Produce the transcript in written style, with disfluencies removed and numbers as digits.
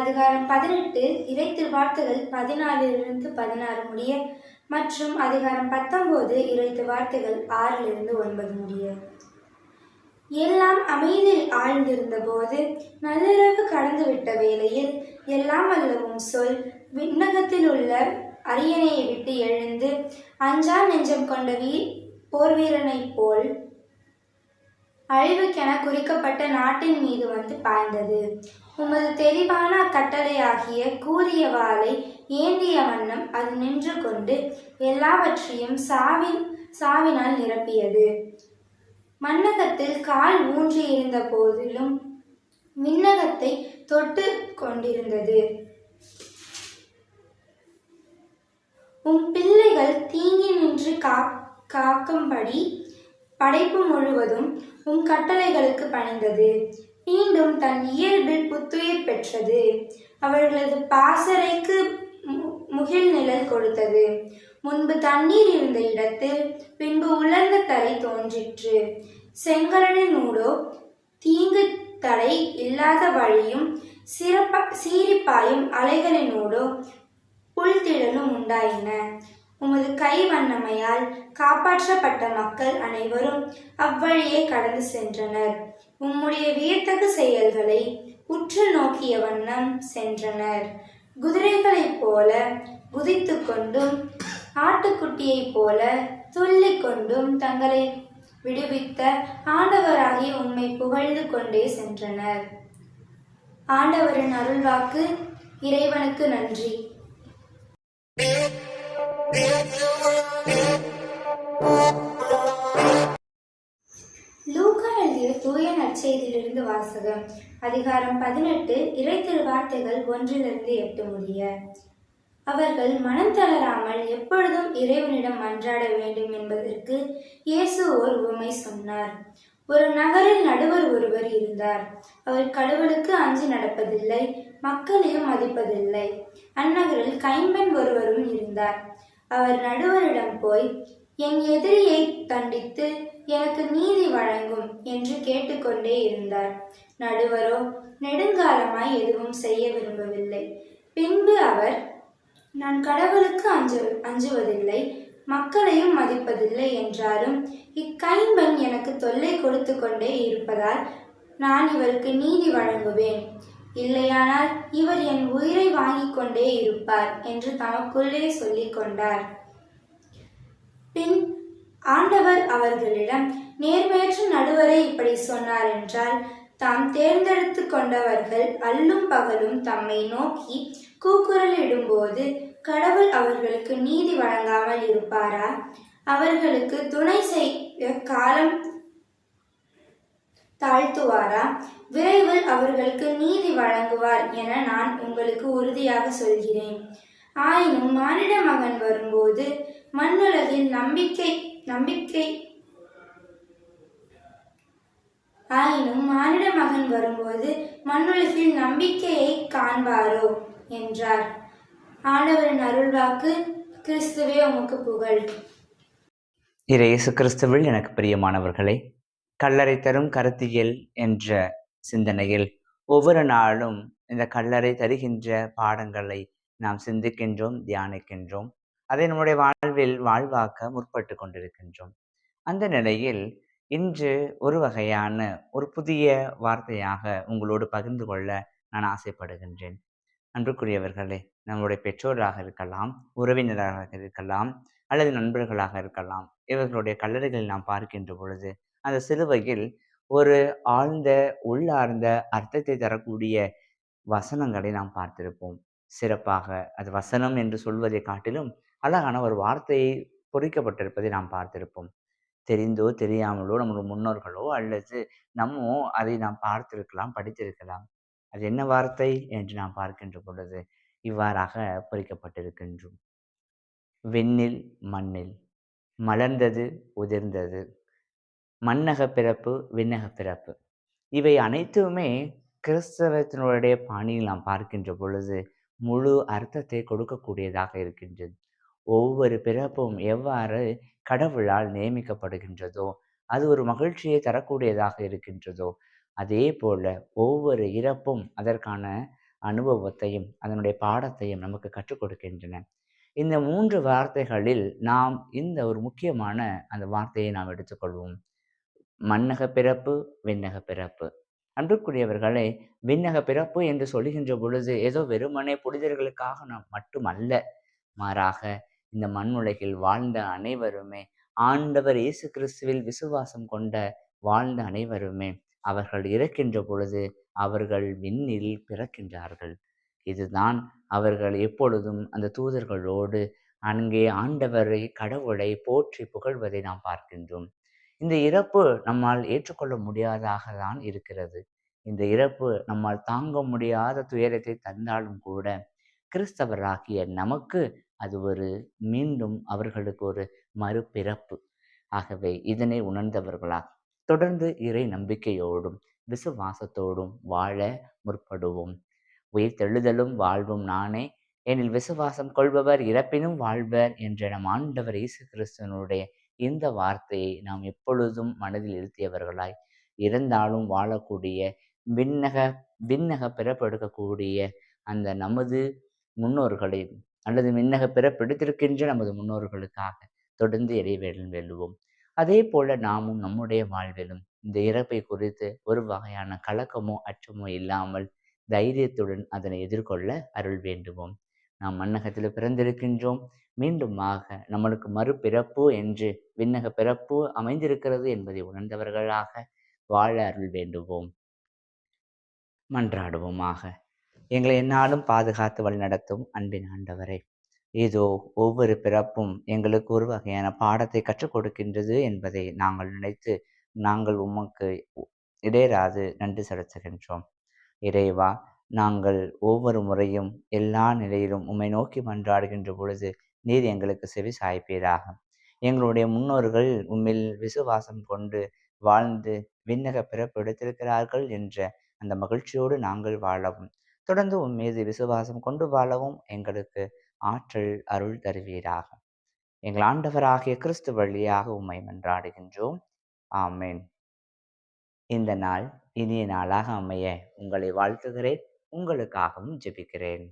அதிகாரம் 18 இறை திருவார்த்தைகள் 14-16 முடிய மற்றும் அதிகாரம் 19 இறை திருவார்த்தைகள் 6-9 முடிய. எல்லாம் அமைதியில் ஆழ்ந்திருந்த போது நள்ளிரவு கடந்துவிட்ட வேளையில் எல்லாம் வல்லவும் சொல் விண்ணகத்தில் உள்ள அரியணையை விட்டு எழுந்து அஞ்சா நெஞ்சம் கொண்ட போர் வீரனைப் போல் அழிவுக்கென குறிக்கப்பட்ட நாட்டின் மீது வந்து பாய்ந்தது. உமது தெளிவான கட்டளையாகிய கூறிய வாளை ஏந்திய வண்ணம் அது நின்று கொண்டு எல்லாவற்றையும் சாவினால் நிரப்பியது. மண்ணகத்தில் கால் ஊன்றி இருந்த போதிலும் விண்ணகத்தை தொட்டு கொண்டிருந்தது. உம் பிள்ளைகள் தீங்கி நின்று காக்கும்படி படைப்பு முழுவதும் உம் கட்டளைகளுக்கு பணிந்தது. மீண்டும் தன் இயல்பில் புத்துயிர் பெற்றது. அவர்களது பாசறைக்கு முகில் நிழல் கொடுத்தது. முன்பு தண்ணீர் இருந்த இடத்தில் பின்பு உலர்ந்த தரை தோன்றிற்று. செங்கடலினூடோ தீங்கு தடை இல்லாத வழியும் சீரிப்பாயும் அலைகளினூடோ புல்திடலும் உண்டாயின. உமது கை வண்ணமையால் காப்பாற்றப்பட்ட மக்கள் அனைவரும் அவ்வழியே கடந்து சென்றனர். உம்முடைய வியத்தகு செயல்களை உற்று நோக்கிய வண்ணம் சென்றனர். குதிரைகளைப் போல குதித்து கொண்டும் ஆட்டுக்குட்டியைப் போல துள்ளிக் கொண்டும் தங்களை விடுவித்த ஆண்டவராகிய உம்மை புகழ்ந்து கொண்டே சென்றனர். ஆண்டவரின் அருள்வாக்கு. இறைவனுக்கு நன்றி. லூக்கா எழுதிய தூய நற்செய்தியிலிருந்து வாசகம். அதிகாரம் 18 இறை திருவார்த்தைகள் 1-8 முடிய. அவர்கள் மனம் தளராமல் எப்பொழுதும் இறைவனிடம் மன்றாட வேண்டும் என்பதற்கு இயேசு ஓர் உவமை சொன்னார். ஒரு நகரில் நடுவர் ஒருவர் இருந்தார். அவர் கடவுளுக்கு அஞ்சி நடப்பதில்லை, மக்களையும் மதிப்பதில்லை. அந்நகரில் கைம்பெண் ஒருவரும் இருந்தார். அவர் நடுவரிடம் போய், என் எதிரியை தண்டித்து எனக்கு நீதி வழங்கும் என்று கேட்டுக்கொண்டே இருந்தார். நடுவரோ நெடுங்காலமாய் எதுவும் செய்ய விரும்பவில்லை. பின்பு அவர், நான் கடவுளுக்கு அஞ்சுவதில்லை, மக்களையும் மதிப்பதில்லை என்றாலும் இக்கைம்பெண் எனக்கு தொல்லை கொடுத்து கொண்டே இருப்பதால் நான் இவருக்கு நீதி வழங்குவேன். இல்லையானால் இவர் என் உயிரை வாங்கிக் கொண்டே இருப்பார் என்று தமக்குள்ளே சொல்லிக் கொண்டார். பின் ஆண்டவர் அவர்களிடம், நேர்மையற்ற நடுவரே இப்படி சொன்னார் என்றால் தாம் தேர்ந்தெடுத்து கொண்டவர்கள் அல்லும் பகலும் தம்மை நோக்கி கூக்குரலிடும்போது கடவுள் அவர்களுக்கு நீதி வழங்காமல் இருப்பாரா? அவர்களுக்கு துணை செய்ய காலம் தாழ்த்துவாரா? விரைவில் அவர்களுக்கு நீதி வழங்குவார் என நான் உங்களுக்கு உறுதியாக சொல்கிறேன். ஆயினும் மானிட மகன் வரும்போது மண்ணுலகில் நம்பிக்கையை காண்பாரோ என்றார். ஆண்டவரின் அருள்வாக்கு. கிறிஸ்துவே உமக்கு புகழ். இயேசு கிறிஸ்துவில் எனக்கு பிரியமானவர்களே, கல்லறை தரும் கருத்தியல் என்ற சிந்தனையில் ஒவ்வொரு நாளும் இந்த கல்லறை தருகின்ற பாடங்களை நாம் சிந்திக்கின்றோம், தியானிக்கின்றோம். அதை நம்முடைய வாழ்வில் வாழ்வாக்க முற்பட்டு கொண்டிருக்கின்றோம். அந்த நிலையில் இன்று ஒரு வகையான ஒரு புதிய வார்த்தையாக உங்களோடு பகிர்ந்து கொள்ள நான் ஆசைப்படுகின்றேன். அன்புக்குரியவர்களே, நம்முடைய பெற்றோராக இருக்கலாம், உறவினராக இருக்கலாம், அல்லது நண்பர்களாக இருக்கலாம். இவர்களுடைய கல்லறைகளில் நாம் பார்க்கின்ற பொழுது அந்த சிலுவையில் ஒரு ஆழ்ந்த உள்ளார்ந்த அர்த்தத்தை தரக்கூடிய வசனங்களை நாம் பார்த்திருப்போம். சிறப்பாக அது வசனம் என்று சொல்வதை காட்டிலும் அழகான ஒரு வார்த்தையை பொறிக்கப்பட்டிருப்பதை நாம் பார்த்திருப்போம். தெரிந்தோ தெரியாமலோ நம்முடைய முன்னோர்களோ அல்லது நம்மோ அதை நாம் பார்த்திருக்கலாம், படித்திருக்கலாம். அது என்ன வார்த்தை என்று நாம் பார்க்கின்ற பொழுது இவ்வாறாக பொறிக்கப்பட்டிருக்கின்றோம். வெண்ணில் மண்ணில் மலர்ந்தது உதிர்ந்தது, மண்ணக பிறப்பு விண்ணக பிறப்பு. இவை அனைத்துமே கிறிஸ்தவத்தினுடைய பாணியில் நாம் பார்க்கின்ற பொழுது முழு அர்த்தத்தை கொடுக்கக்கூடியதாக இருக்கின்றது. ஒவ்வொரு பிறப்பும் எவ்வாறு கடவுளால் நியமிக்கப்படுகின்றதோ, அது ஒரு மகிழ்ச்சியை தரக்கூடியதாக இருக்கின்றதோ, அதே போல ஒவ்வொரு இறப்பும் அதற்கான அனுபவத்தையும் அதனுடைய பாடத்தையும் நமக்கு கற்றுக் கொடுக்கின்றன. இந்த 3 வார்த்தைகளில் நாம் இந்த ஒரு முக்கியமான அந்த வார்த்தையை நாம் எடுத்துக்கொள்வோம். மண்ணக பிறப்பு, விண்ணக பிறப்பு. அன்புக்குரியவர்களே, விண்ணக பிறப்பு என்று சொல்லுகின்ற பொழுது ஏதோ வெறுமனே புனிதர்களுக்காக நாம் மட்டுமல்ல, மாறாக இந்த மண்ணுலகில் வாழ்ந்த அனைவருமே, ஆண்டவர் இயேசு கிறிஸ்துவில் விசுவாசம் கொண்ட வாழ்ந்த அனைவருமே, அவர்கள் இறக்கின்ற பொழுது அவர்கள் விண்ணில் பிறக்கின்றார்கள். இதுதான் அவர்கள் எப்பொழுதும் அந்த தூதர்களோடு அங்கே ஆண்டவரை, கடவுளை போற்றி புகழ்வதை நாம் பார்க்கின்றோம். இந்த இறப்பு நம்மால் ஏற்றுக்கொள்ள முடியாததாக தான் இருக்கிறது. இந்த இறப்பு நம்மால் தாங்க முடியாத துயரத்தை தந்தாலும் கூட, கிறிஸ்தவராகிய நமக்கு அது ஒரு மீண்டும் அவர்களுக்கு ஒரு மறுபிறப்பு. ஆகவே இதனை உணர்ந்தவர்களாக தொடர்ந்து இறை நம்பிக்கையோடும் விசுவாசத்தோடும் வாழ முற்படுவோம். உயிர்த்தெழுதலும் வாழ்வும் நானே, எனில் விசுவாசம் கொள்பவர் இறப்பினும் வாழ்வர் என்ற நம் ஆண்டவர் இயேசு கிறிஸ்துவனுடைய இந்த வார்த்தையை நாம் எப்பொழுதும் மனதில் இருத்தியவர்களாய், இறந்தாலும் வாழக்கூடிய விண்ணக விண்ணக பிறப்பெடுக்கக்கூடிய அந்த நமது முன்னோர்களை அல்லது விண்ணக பிறப்பெடுத்திருக்கின்ற நமது முன்னோர்களுக்காக தொடர்ந்து இறைவேடல் வெல்லுவோம். அதே போல நாமும் நம்முடைய வாழ்விலும் இந்த இறப்பை குறித்து ஒரு வகையான கலக்கமோ அச்சமோ இல்லாமல் தைரியத்துடன் அதனை எதிர்கொள்ள அருள் வேண்டுவோம். நாம் மண்ணகத்தில் பிறந்திருக்கின்றோம், மீண்டுமாக நம்மளுக்கு மறுபிறப்பு என்று விண்ணக பிறப்பு அமைந்திருக்கிறது என்பதை உணர்ந்தவர்களாக வாழ அருள் வேண்டுவோம். மன்றாடுவோமாக. எங்களை எந்நாளும் பாதுகாத்து வழிநடத்தும் அன்பின் ஆண்டவரே, இதோ ஒவ்வொரு பிறப்பும் எங்களுக்கு ஒரு வகையான பாடத்தை கற்றுக் கொடுக்கின்றது என்பதை நாங்கள் நினைத்து நாங்கள் உமக்கு இடையராது நன்றி செலுத்துகின்றோம். இறைவா, நாங்கள் ஒவ்வொரு முறையும் எல்லா நிலையிலும் உம்மை நோக்கி மன்றாடுகின்ற பொழுது நீர் எங்களுக்கு செவி சாய்ப்பீராக. எங்களுடைய முன்னோர்கள் உம்மில் விசுவாசம் கொண்டு வாழ்ந்து விண்ணக பிறப்பு எடுத்திருக்கிறார்கள் என்ற அந்த மகிழ்ச்சியோடு நாங்கள் வாழவும், தொடர்ந்து உம் மீது விசுவாசம் கொண்டு வாழவும் எங்களுக்கு ஆற்றல் அருள் தருவீராக. எங்கள் ஆண்டவராகிய கிறிஸ்து வழியாக உம்மை மன்றாடுகின்றோம். ஆமென். இந்த நாள் இனிய நாளாக அமைய உங்களை வாழ்த்துகிறேன். உங்களுக்காகவும் ஜெபிக்கிறேன்.